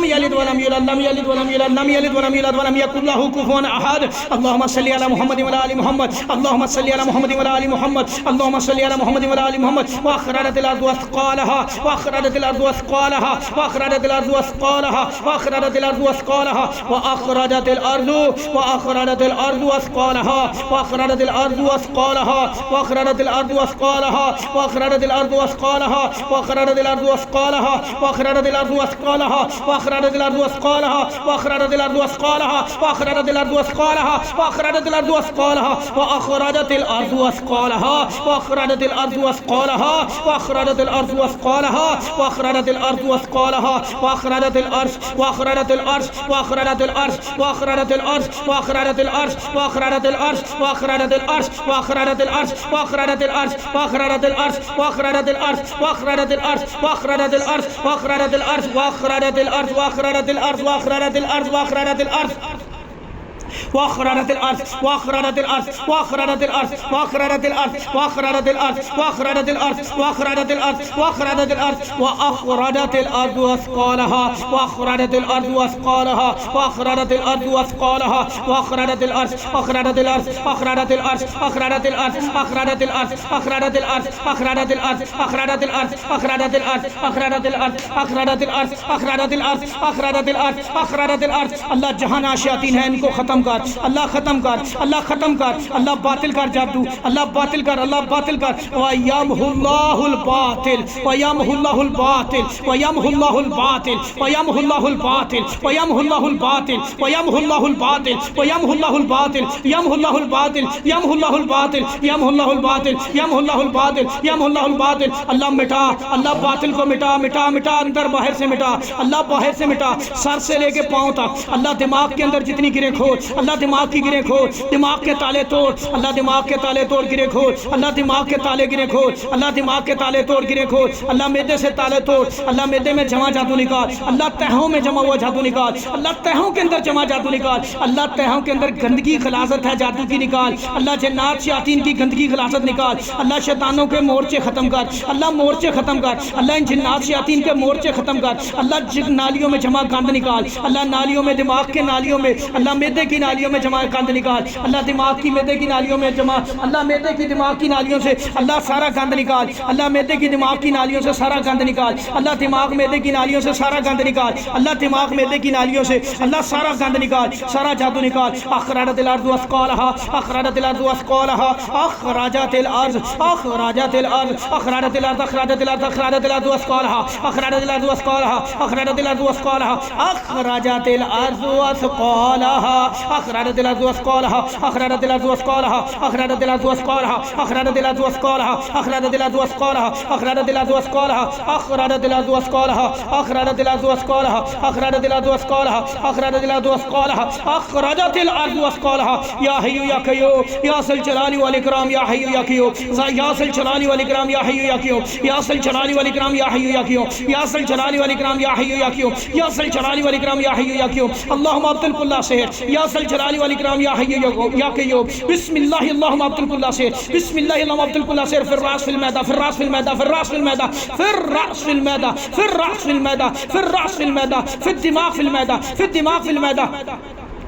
Speaker 1: یلد ولم یولد ولم یکن له کفوا احد اللہم صلی علی محمد وعلی آل محمد اللهم صل على محمد وعلى ال محمد اللهم صل على محمد وعلى ال محمد واخرجت الارض اثقالها واخرجت الارض اثقالها واخرجت الارض اثقالها واخرجت الارض اثقالها واخرجت الارض اثقالها واخرجت الارض اثقالها واخرجت الارض اثقالها واخرجت الارض اثقالها واخرجت الارض اثقالها واخرجت الارض اثقالها واخرجت الارض اثقالها واخرجت الارض اثقالها واخرجت الارض اثقالها واخرجت الارض اثقالها واخرجت الارض اثقالها واخرجت الارض اثقالها واخرجت الارض اثقالها واخرجت الارض اثقالها واخرجت الارض واخرجت الارض واخرجت الارض واخرجت الارض واخرجت الارض واخرجت الارض واخرجت الارض واخرجت الارض واخرجت الارض واخرجت الارض واخرجت الارض واخرجت الارض واخرجت الارض واخرجت الارض واخرجت الارض واخرجت الارض واخرجت الارض واخرجت الارض واخرجت الارض واخرجت الارض واخرجت الارض واخرجت الارض واخرجت الارض واخرجت الارض واخرجت الارض واخرجت الارض واخرجت الارض واخرجت الارض اثقالها واخرجت الارض اثقالها واخرجت الارض اثقالها واخرجت الارض اخرجت الارض اخرجت الارض اخرجت الارض اخرجت الارض اخرجت الارض اخرجت الارض اخرجت الارض اخرجت الارض اخرجت الارض اخرجت الارض اخرجت الارض اخرجت الارض اخرجت الارض اللہ جہاں شیاطین ہیں ان کو ختم کر اللہ، ختم کر اللہ، ختم کر اللہ، باطل کر جادو اللہ، باطل کر اللہ، باطل کر وَيَمْحُ اللَّهُ الْبَاطِلَ وَيَمْحُ اللَّهُ الْبَاطِلَ وَيَمْحُ اللَّهُ الْبَاطِلَ وَيَمْحُ اللَّهُ الْبَاطِلَ وَيَمْحُ اللَّهُ الْبَاطِلَ وَيَمْحُ اللَّهُ الْبَاطِلَ وَيَمْحُ اللَّهُ الْبَاطِلَ يَمْحُ اللَّهُ الْبَاطِلَ يَمْحُ اللَّهُ الْبَاطِلَ يَمْحُ اللَّهُ الْبَاطِلَ يَمْحُ اللَّهُ الْبَاطِلَ يَمْحُ اللَّهُ الْبَاطِلَ اللہ مٹا اللہ باطل کو مٹا مٹا مٹا اندر باہر سے مٹا اللہ، باہر سے مٹا، سر سے لے کے پاؤں تک اللہ، دماغ کے اندر جتنی گریں کھول اللہ، دماغ کی گریں کھول، دماغ کے تالے توڑ اللہ، دماغ کے تالے توڑ گریں کھول اللہ، دماغ کے تالے گریں کھول اللہ، دماغ کے تالے توڑ گریں کھول اللہ، میدے سے تالے توڑ اللہ، میدے میں جمع جادو نکال اللہ، تہوں میں جمع ہوا جادو نکال اللہ، تہوں کے اندر جمع جادو نکال اللہ، تہوں کے اندر گندگی غلاظت ہے جادو کی نکال اللہ، جنات شیاطین کی گندگی غلاظت نکال اللہ، شیطانوں کے مورچے ختم کر اللہ، مورچے ختم کر اللہ، ان جنات شیاطین کے مورچے ختم کر اللہ، نالیوں میں جمع گند نکال اللہ، نالیوں میں، دماغ کے نالیوں میں اللہ، میدے کی نالیوں میں جمع گند نکال اللہ، دماغ کی میدے کی نالیوں میں جمع اللہ، میدے کی دماغ کی نالیوں سے اللہ سارا گند نکال اللہ، میدے کی دماغ کی نالیوں سے سارا گند نکال اللہ، دماغ میدے کی نالیوں سے سارا گند نکال اللہ، دماغ میدے کی نالیوں سے اللہ سارا گند نکال، سارا جادو نکال اخرجت الارض اثقالها اخرجت الارض اثقالها اخرجت الارض اخرجت الارض اخرجت الارض اخرجت الارض اخرجت الارض اثقالها اخرجت الارض اثقالها اخرجت الارض اثقالها اخرجت الارض اثقالها اخرجت الارض اثقالها اخرجت الارض اثقالها اخرجت الارض اثقالها اخرجت الارض اثقالها اخرجت الارض اثقالها اخرجت الارض اثقالها اخرجت الارض اثقالها اخرجت الارض اثقالها اخرجت الارض اثقالها اخرجت الارض اثقالها اخرجت الارض اثقالها یا حی یا قیوم یا ذی الجلال والاکرام یا حی یا قیوم یا ذی الجلال والاکرام یا حی یا قیوم یا ذی الجلال والاکرام یا حی یا قیوم یا ذی الجلال والاکرام یا حی یا قیوم یا ذی الجلال والاکرام یا حی یا قیوم اللهم ابطل كل سحر یا ذی الجلال والاکرام یا حی یا قیوم بسم اللہ اللهم ابطل كل سحر بسم اللہ اللهم ابطل كل سحر في الراس في المعده في الراس في المعده في الراس في المعده في الراس في المعده في الراس في المعده في الراس في المعده في الدماغ في المعده في الدماغ في المعده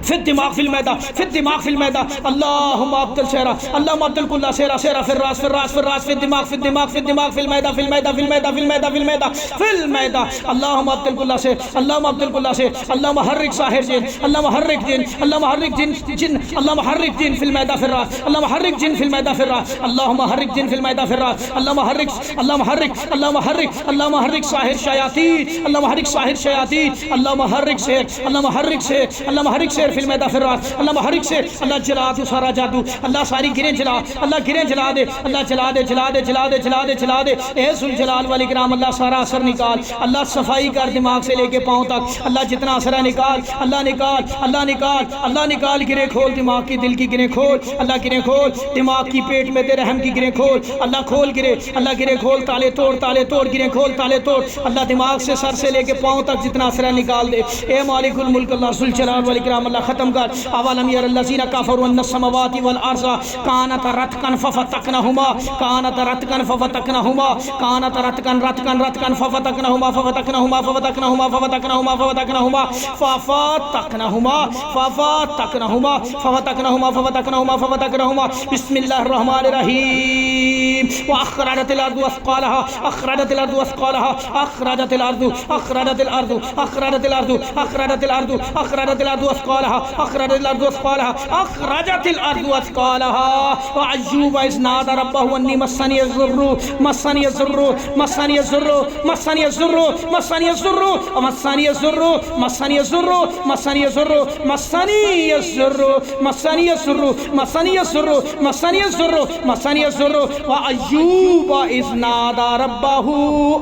Speaker 1: في الدماغ في المعدة في الدماغ في المعدة اللهم ابطل سحرا اللهم ابطل كل سحر سحر في الراس في الراس في الراس في الدماغ في الدماغ في الدماغ في المعدة في المعدة في المعدة في المعدة في المعدة في المعدة اللهم ابطل كل سحر اللهم ابطل كل سحر اللهم حرك ساحر جن اللهم حرك جن اللهم حرك جن اللهم حرك جن في المعدة في الراس اللهم حرك جن في المعدة في الراس اللهم حرك جن في المعدة في الراس اللهم حرك اللهم حرك اللهم حرك اللهم حرك ساحر شياطين اللهم حرك ساحر شياطين اللهم حرك سحر اللهم حرك سحر اللهم حرك سحر في المعدة في الراس اللہ محرک سے اللہ جلا دے سارا جادو اللہ ساری گریں جلا اللہ گریں جلا دے اللہ جلا دے جلا دے جلا دے جلا دے جلا دے اے ذوالجلال والاکرام اللہ سارا اثر نکال اللہ صفائی کر دماغ سے لے کے پاؤں تک اللہ جتنا اثر ہے نکال اللہ نکال اللہ نکال اللہ نکال گریں کھول دماغ کی دل کی گریں کھول اللہ گریں کھول دماغ کی پیٹ میں تیرے رحم کی گریں کھول اللہ کھول گرے اللہ گریں کھول تالے توڑ گریں کھول تالے توڑ اللہ دماغ سے سر سے لے کے پاؤں تک جتنا اثر ہے نکال دے اے مالک الملک اللہ ذوالجلال والاکرام اللہ ختم کر اولم ير الذين كفروا ان السماوات والارض كانتا رتقا ففتقناهما كانتا رتقا ففتقناهما كانتا رتقا رتقا ففتقناهما ففتقناهما ففتقناهما ففتقناهما ففتقناهما ففتقناهما ففتقناهما ففتقناهما ففتقناهما ففتقناهما بسم الله الرحمن الرحيم واخرجت الارض اثقالها اخرجت الارض اثقالها اخرجت الارض اخرجت الارض اخرجت الارض اخرجت الارض اخرجت الارض اثقالها اخرجت الارض اثقالها اخرجت الارض اثقالها وايوب اذ نادى ربه اني مسني الضر مسني الضر مسني الضر مسني الضر مسني الضر مسني الضر مسني الضر مسني الضر مسني الضر مسني الضر مسني الضر مسني الضر مسني الضر وايوب اذ نادى ربه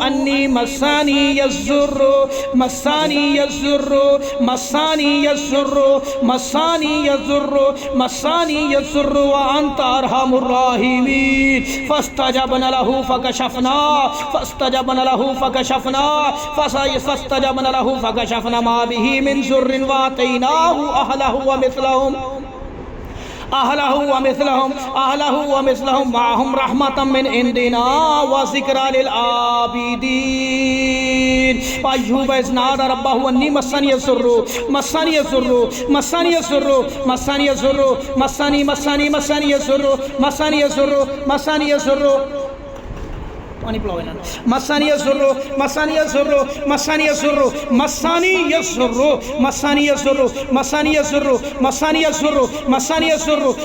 Speaker 1: اني مسني الضر مسني الضر مسني الضر مسانی یضر وانت ارحم الراحمین فاستجبنا له فكشفنا ما به من ضر واتيناه اهله ومثلهم أهله ومثلهم معهم رحمة من عندنا وذكرى للعابدين. وأيوب إذ نادى ربه أني مسني الضر مسني الضر مسني الضر مسني الضر مسني مسني مسني الضر مسني الضر مسني الضر مسانی الضر مسانی الضر مسانی الضر مسانی الضر مسانی الضر مسانی الضر مسانی الضر مسانی الضر مسانی الضر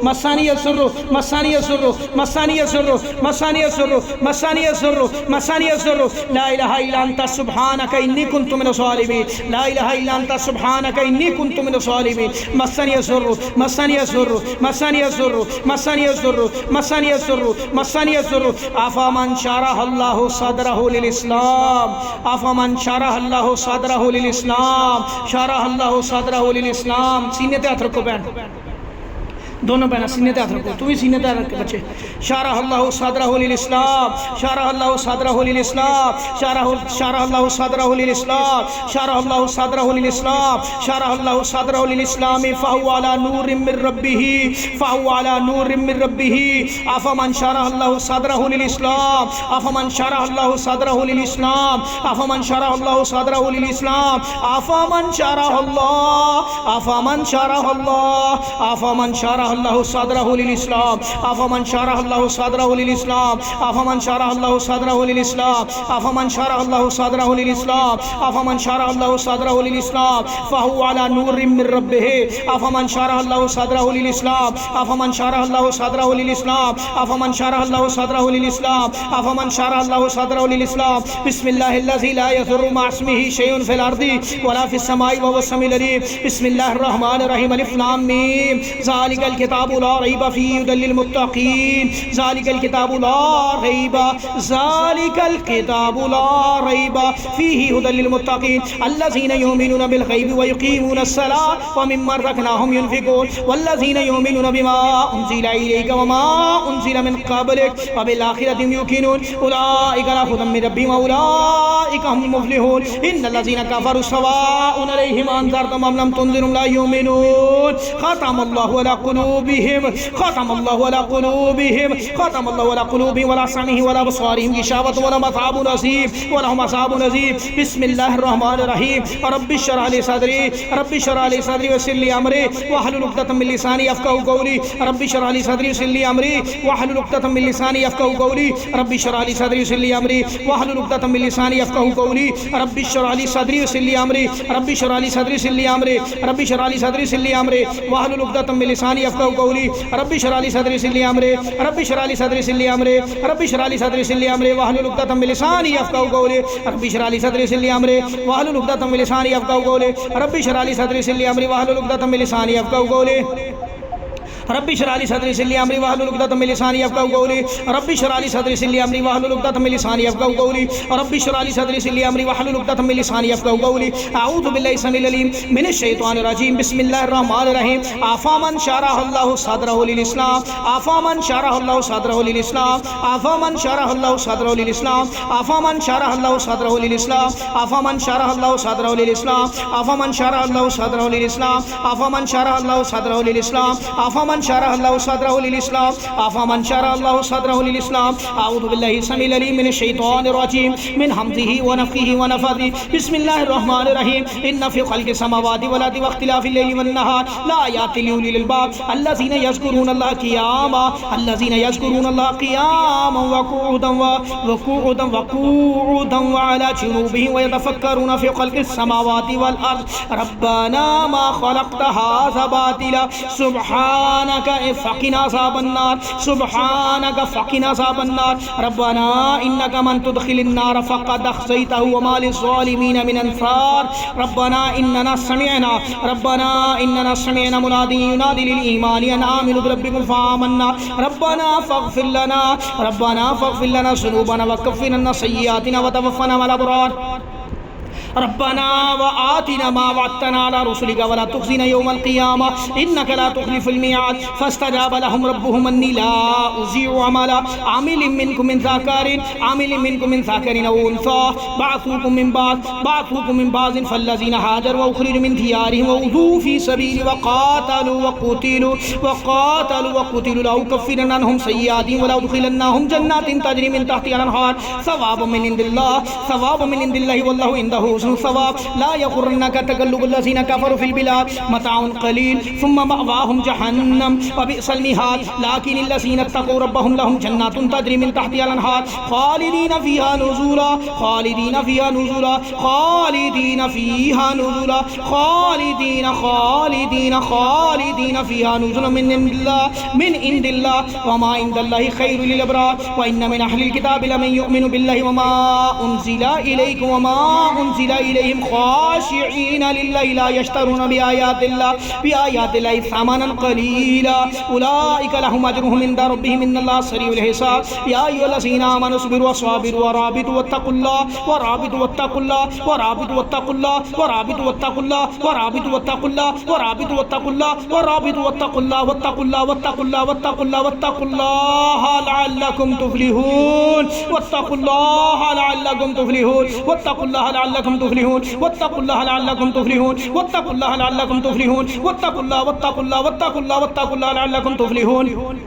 Speaker 1: مسانی الضر مسانی الضر مسانی الضر مسانی الضر مسانی الضر مسانی الضر. لا الہ الا انت سبحانک انی کنت من الظالمین. لا الہ الا انت سبحانک انی کنت من الظالمین. مسانی الضر مسانی الضر مسانی الضر مسانی الضر مسانی الضر مسانی الضر. افمن شرح اللہ صدرہ للاسلام افمن شرح اللہ صدرہ للاسلام شرح اللہ صدرہ للاسلام. سینے پہ ہاتھ رکھو بہن, دونوں بہنیں سینے پہ ہاتھ رکھو, تم بھی سینے پہ رکھ کے بچے. شرح اللہ صدرہ للاسلام شرح اللہ صدرہ للاسلام شرح اللہ صدرہ للاسلام شرح اللہ صدرہ للاسلام شرح اللہ صدرہ للاسلام فهو على نور من ربه فهو على نور من ربه. افمن شرح اللہ صدرہ للاسلام افمن شرح اللہ صدرہ للاسلام افمن شرح اللہ صدرہ للاسلام افمن شرح اللہ افمن شرح اللہ افمن شرح اللہ صدرہ للاسلام افمن شرح اللہ صدرہ للاسلام افمن شرح اللہ صدرہ للاسلام افمن شرح اللہ صدرہ للاسلام افمن شرح اللہ صدرہ للاسلام فهو على نور من ربه. افمن شرح اللہ صدرہ للاسلام افمن شرح اللہ صدرہ للاسلام افمن شرح اللہ صدرہ للاسلام افمن شرح اللہ صدرہ للاسلام. بسم اللہ الذی لا يضر مع اسمه شيء في الارض ولا في السماء وهو السميع العليم. بسم اللہ الرحمن الرحیم. الف لام میم. ذلك الكتاب لا ريب فيه هدى للمتقين. ذلك الكتاب لا ريب ذلك الكتاب لا ريب فيه هدى للمتقين الذين يؤمنون بالغيب ويقيمون الصلاة ومما رزقناهم ينفقون والذين يؤمنون بما أنزل إليك وما أنزل من قبلك وبالآخرة هم يوقنون أولئك على هدى من ربهم وأولئك هم المفلحون. إن الذين كفروا سواء عليهم أنذرتهم أم لم تنذرهم لا يؤمنون. ختم الله على قلوبهم ختم الله على قلوبهم ختم الله على قلوبهم ولا سمعهم ولا بصارهم غشاوة ولهم عذاب عظيم ولهم عذاب عظيم. بسم الله الرحمن الرحيم. رب اشرح لي صدري رب اشرح لي صدري ويسر لي أمري واحلل عقدة من لساني يفقهوا قولي. رب اشرح لي صدري ويسر لي أمري واحلل عقدة من لساني يفقهوا قولي. رب اشرح لي صدري ويسر لي أمري واحلل عقدة من لساني يفقهوا قولي. رب اشرح لي صدري ويسر لي أمري رب اشرح لي صدري ويسر لي أمري رب اشرح لي صدري ويسر لي أمري واحلل عقدة من لساني يفقهوا قولي. رب اشرح لي صدري ويسر لي أمري رب اشرح لي صدري ويسر لي أمري رب اشرح لي صدري ويسر لي أمري واحلل عقدة من لساني يفقهوا قولي. رب اشرح لي صدري ويسر لي أمري واحلل عقدة من لساني يفقهوا قولي. رب اشرح لي صدري ويسر لي أمري واحلل عقدة من لساني يفقهوا قولي. رب اشرح لي صدري ويسر لي امري واحلل عقدة من لساني يفقهوا قولي. رب اشرح لي صدري ويسر لي امري واحلل عقدة من لساني يفقهوا قولي. رب اشرح لي صدري ويسر لي امري واحلل عقدة من لساني يفقهوا قولي. اعوذ بالله السميع العليم من الشيطان الرجيم. بسم الله الرحمن الرحيم. افمن شرح الله صدره للاسلام افمن شرح الله صدره للاسلام افمن شرح الله صدره للاسلام افمن شرح الله صدره للاسلام افمن شرح الله صدره للاسلام افمن شرح الله صدره للاسلام افمن شرح الله صدره للاسلام افمن شرح الله صدره للاسلام افمن شرح الله صدره للاسلام. اعوذ بالله السميع العليم من الشيطان الرجيم من همزه ونفخه ونفثه. بسم الله الرحمن الرحيم. ان في خلق السماوات والارض واختلاف الليل والنهار لآيات لأولي الألباب الذين يذكرون الله قياما الذين يذكرون الله قياما وقعودا وعلى جنوبهم ويتفكرون في خلق السماوات والارض ربنا ما خلقت هذا باطلا سبحانك فقنا عذاب النار سبحانك فقنا عذاب النار. ربنا انك من تدخل النار فقد اخزيته وما للظالمين من انصار. ربنا اننا سمعنا منادي ينادي للايمان ان امنوا بربكم فآمنا. ربنا فاغفر لنا ذنوبنا وكفر عنا سيئاتنا وتوفنا مع الابرار. ربنا وآتنا ما وعدتنا على رسلك ولا تخزنا يوم القيامة إنك لا تخلف الميعاد فاستجاب لهم ربهم أني لا أضيع عمل عامل منكم من ذكر أو أنثى بعثوكم من بعض فالذين هاجروا وأخرجوا من ديارهم وأوذوا في سبيلي وقاتلوا لأكفرن عنهم سيئاتهم ولأدخلنهم جنات تجري من تحتها الأنهار ثواب من عند الله والله عنده حسن الثواب لا يغرنك تقلب الذين كفروا في البلاد متاع قليل ثم مأواهم جهنم وبئس المهاد لكن الذين اتقوا ربهم لهم جنات تجري من تحتها الأنهار خالدين فيها نزلا فيها نزلا من عند الله وما عند الله خير للأبرار وإن من أهل الكتاب لمن يؤمن بالله وما أنزل إليكم وما أنزل إليهم خاشعين لله لا يشترون بآيات الله ثمنا قليلا أولئك لهم أجرهم عند ربهم إن الله سريع الحساب يا أيها الذين آمنوا اصبروا وصابروا ورابطوا واتقوا الله لعلكم تفلحون واتقوا الله لعلكم تفلحون واتقوا الله لعلكم تفلحون واتقوا الله لعلكم تفلحون واتقوا الله لعلكم تفلحون واتقوا الله لعلكم تفلحون واتقوا الله لعلكم تفلحون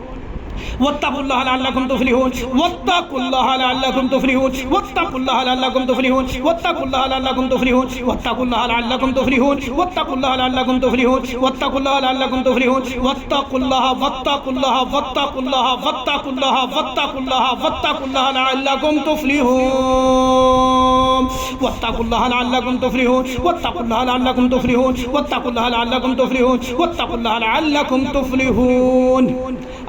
Speaker 1: واتقوا الله لعلكم تفلحون واتقوا الله لعلكم تفلحون واتقوا الله لعلكم تفلحون واتقوا الله لعلكم تفلحون واتقوا الله لعلكم تفلحون واتقوا الله لعلكم تفلحون واتقوا الله واتقوا الله واتقوا الله واتقوا الله واتقوا الله واتقوا الله لعلكم تفلحون واتقوا الله لعلكم تفلحون واتقوا الله لعلكم تفلحون واتقوا الله لعلكم تفلحون واتقوا الله لعلكم تفلحون.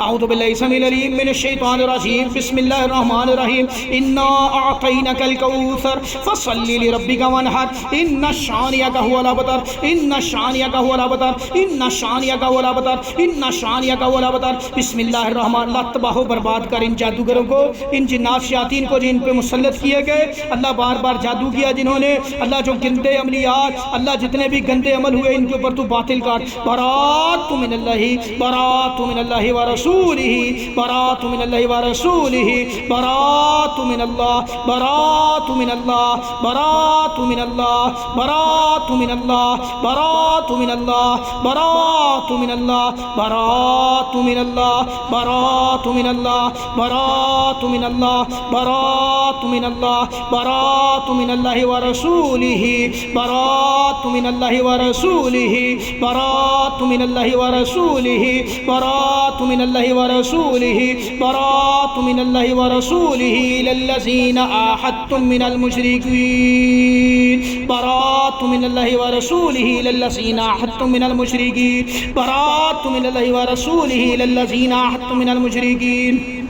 Speaker 1: أعوذ بالله السميع العليم من الشيطان الرجيم بسم الله الرحمن الرحيم إنا أعطيناك الكوثر فصل لربك وانحر إن شانئك هو الأبتر إن شانئك هو الأبتر إن شانئك هو الأبتر إن شانئك هو الأبتر. بسم اللہ الرحمن. اللہ تباہ و برباد کر ان جادوگروں کو, ان جنات شیاطین کو جن پہ مسلط کیے گئے. اللہ بار بار جادو کیا جنہوں نے. اللہ جو گندے عملیات, اللہ جتنے بھی گندے عمل ہوئے ان کے اوپر تو باطل کر. برات من اللہ ورسولہ برات من اللہ ورسولہ برات من اللہ برات من اللہ برات من اللہ برات من اللہ برات من اللہ برات من اللہ برات من اللہ برات من اللہ برات من اللہ برات من اللہ برات من اللہ ورسولہ برات من اللہ ورسولہ برات من اللہ ورسولہ برات من اللہ ورسولہ برات من اللہ ورسولہ للذین عاہدتم من المشرکین برات من اللہ ورسولہ للذین عاہدتم من المشرکین برات من اللہ ورسولہ للذین عاہدتم من المشرکین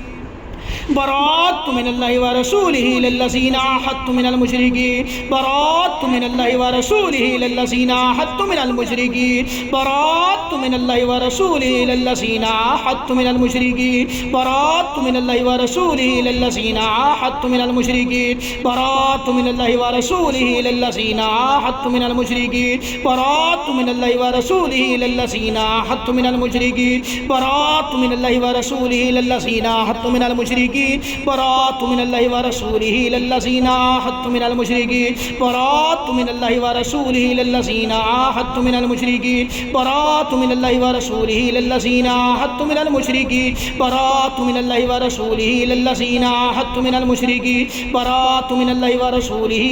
Speaker 1: برات من اللہ ورسولہ للذین عاہدتم من المشرکین برات من اللہ ورسولہ للذین عاہدتم من المشرکین برات من اللہ ورسولہ للذین عاہدتم من المشرکین برات من اللہ ورسولہ للذین عاہدتم من المشرکین برات من اللہ ورسولہ للذین عاہدتم من المشرکین برات من اللہ ورسولہ للذین عاہدتم من المشرکین برات من اللہ ورسولہ للذین عاہدتم من المشرکین برات من اللہ ورسولہ للذین عاہدتم من المشرکین برات من اللہ ورسولہ للذین عاہدتم من المشرکین برات من اللہ ورسولہ للذین عاہدتم من المشرکین برات من اللہ ورسولہ للذین عاہدتم من المشرکین برات من اللہ ورسولہ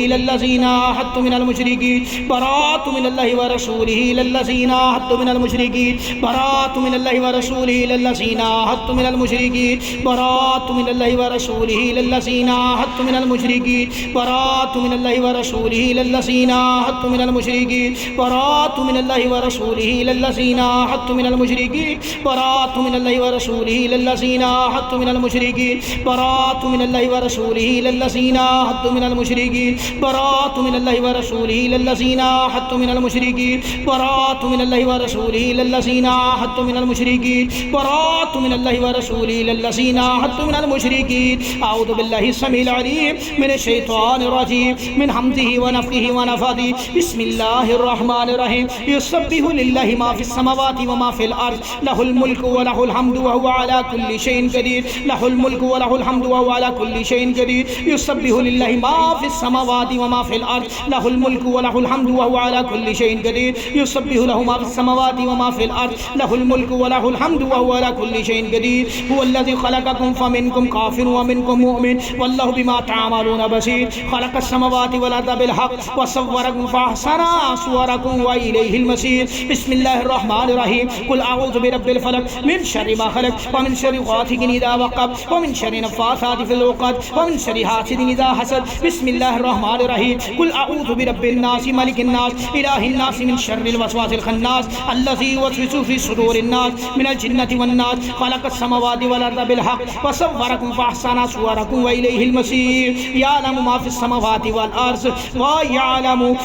Speaker 1: للذین عاہدتم من المشرکین برات من اللہ ورسولہ للذین عاہدتم من المشرکین برات من اللہ ورسولہ للذین عاہدتم من المشرکین برات من اللہ ورسولہ للذین عاہدتم من المشرکین برات من اللہ ورسولہ للذین عاہدتم من المشرکین برات من اللہ ورسولہ للذین عاہدتم من المشرکین برات من اللہ ورسولہ للذین عاہدتم من المشرکین برات من اللہ ورسولہ للذین عاہدتم من المشرکین برات من اللہ ورسولہ للذین عاہدتم من المشرکین برات من اللہ ورسولہ للذین عاہدتم من المشرکین برات من اللہ ورسولہ للذین عاہدتم من المشرکین المشركين أعوذ بالله السميع العليم من الشيطان الرجيم من همزه ونفخه ونفثه بسم الله الرحمن الرحيم يسبح لله ما في السماوات وما في الأرض له الملك وله الحمد وهو على كل شيء قدير له الملك وله الحمد وهو على كل شيء قدير يسبح لله ما في السماوات وما في الأرض له الملك وله الحمد وهو على كل شيء قدير يسبح له ما في السماوات وما في الأرض له الملك وله الحمد وهو على كل شيء قدير هو الذي خلقكم فمنكم كافر ومنكم مؤمن والله بما تعملون بصير خلق السماوات والأرض بالحق وصوركم فأحسن صوركم وإليه المصير بسم الله الرحمن الرحيم قل أعوذ برب الفلق من شر ما خلق ومن شر غاسق إذا وقب ومن شر نفاثات في العقد ومن شر حاسد إذا حسد بسم الله الرحمن الرحيم قل أعوذ برب الناس ملك الناس إله الناس من شر الوسواس الخناس الذي يوسوس في صدور الناس من الجنة والناس خلق السماوات والأرض بالحق وصوركم فأحسن صوركم وإليه المصير يعلم ما في السماوات والأرض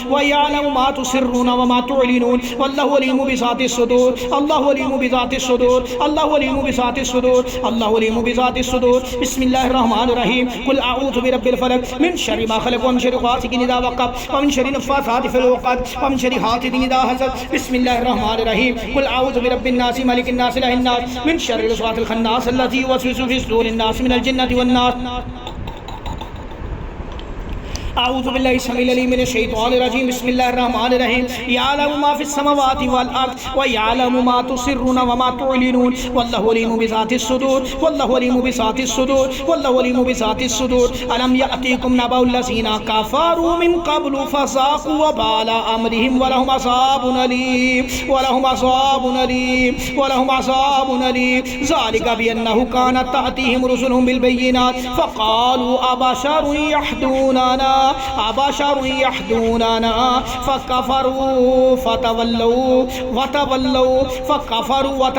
Speaker 1: ويعلم ما تسرون وما تعلنون والله عليم بذات الصدور الله عليم بذات الصدور الله عليم بذات الصدور الله عليم بذات الصدور بسم الله الرحمن الرحيم قل أعوذ برب الفلق من شر ما خلق ومن شر غاسق إذا وقب ومن شر نفاثات في العقد ومن شر حاسد إذا حسد بسم الله الرحمن الرحيم قل أعوذ برب الناس ملك الناس إله الناس من شر الوسواس الخناس الذي يوسوس في صدور الناس من الجنة والناس أعوذ بالله السميع العليم من الشيطان الرجيم بسم الله الرحمن الرحيم يعلم ما في السماوات والأرض ويعلم ما تسرون وما تعلنون والله عليم بذات الصدور والله عليم بذات الصدور والله عليم بذات الصدور ألم يأتيكم نبأ الذين كفروا من قبل فذاقوا وبال أمرهم ولهم عذاب أليم ولهم عذاب أليم ولهم عذاب أليم ذلك بأنه كانت تأتيهم رسلهم بالبينات فقالوا أبشر يهدوننا فكفروا فتولوا فكفروا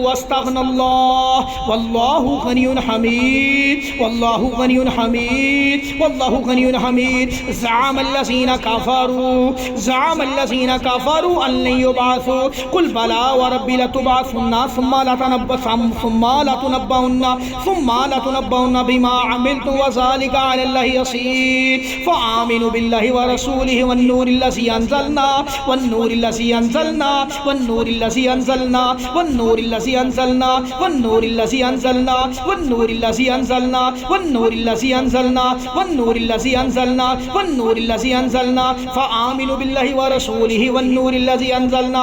Speaker 1: واستغنى الله والله غني حميد والله غني حميد والله غني حميد زعم الذين كفروا أن لن يبعثوا قل بلى وربي لتبعثن ثم لتنبؤن بما عملتم وذلك على الله يسير فآمنوا بالله ورسوله والنور الذي أنزلنا والنور الذي أنزلنا والنور الذي أنزلنا والنور الذي أنزلنا والنور الذي أنزلنا والنور الذي أنزلنا والنور الذي أنزلنا والنور الذي أنزلنا والنور الذي أنزلنا فآمنوا بالله ورسوله والنور الذي أنزلنا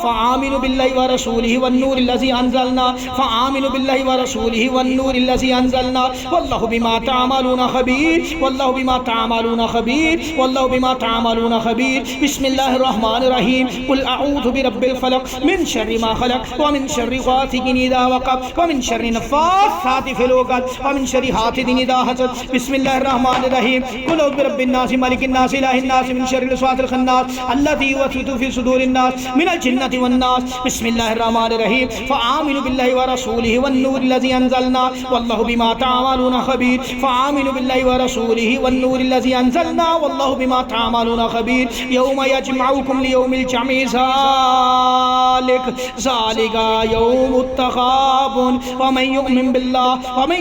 Speaker 1: فآمنوا بالله ورسوله والنور الذي أنزلنا فآمنوا بالله ورسوله والنور الذي أنزلنا والله بما تعملون خبير والله بما تعملون خبير والله بما تعملون خبير بسم الله الرحمن الرحيم قل أعوذ برب الفلق من شر ما خلق ومن شر غاسق إذا وقب ومن شر نفاثات في العقد ومن شر حاسد إذا حسد بسم الله الرحمن الرحيم قل أعوذ برب الناس ملك الناس إله الناس من شر الوسواس الخناس الذي يوسوس في صدور الناس من الجنة والناس بسم الله الرحمن الرحيم فآمنوا بالله ورسوله والنور الذي أنزلنا والله بما تعملون خبير فآمنوا بالله ورسوله والنور الذي أنزلنا والله بما تعملون خبير يوم يجمعكم ليوم الجمع ذلك يوم التغابن ومن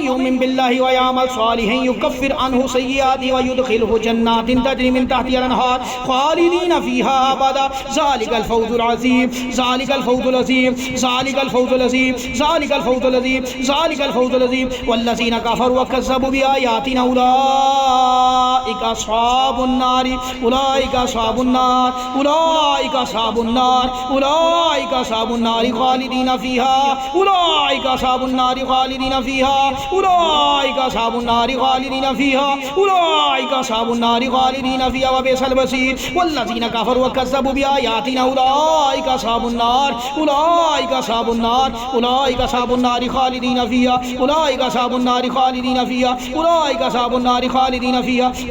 Speaker 1: يؤمن بالله ويعمل صالحا يكفر عنه سيئاته ويدخله جنات تجري من تحتها الأنهار خالدين فيها أبدا ذلك الفوز العظيم ذلك الفوز العظيم ذلك الفوز العظيم ذلك الفوز العظيم ذلك الفوز العظيم والذين كفروا وكذبوا بآياتنا أولئك أصحاب النار أولئك أصحاب النار أولئك أصحاب النار أولئك أصحاب النار خالدين فيها أولئك أصحاب النار خالدين فيها أولئك أصحاب النار خالدين فيها أولئك أصحاب النار خالدين فيها وبئس المصير والذين كفروا وكذبوا بآياتنا أولئك أصحاب النار أولئك أصحاب النار أولئك أصحاب النار خالدين فيها أولئك أصحاب النار خالدين فيها أولئك أصحاب النار خالدين فيها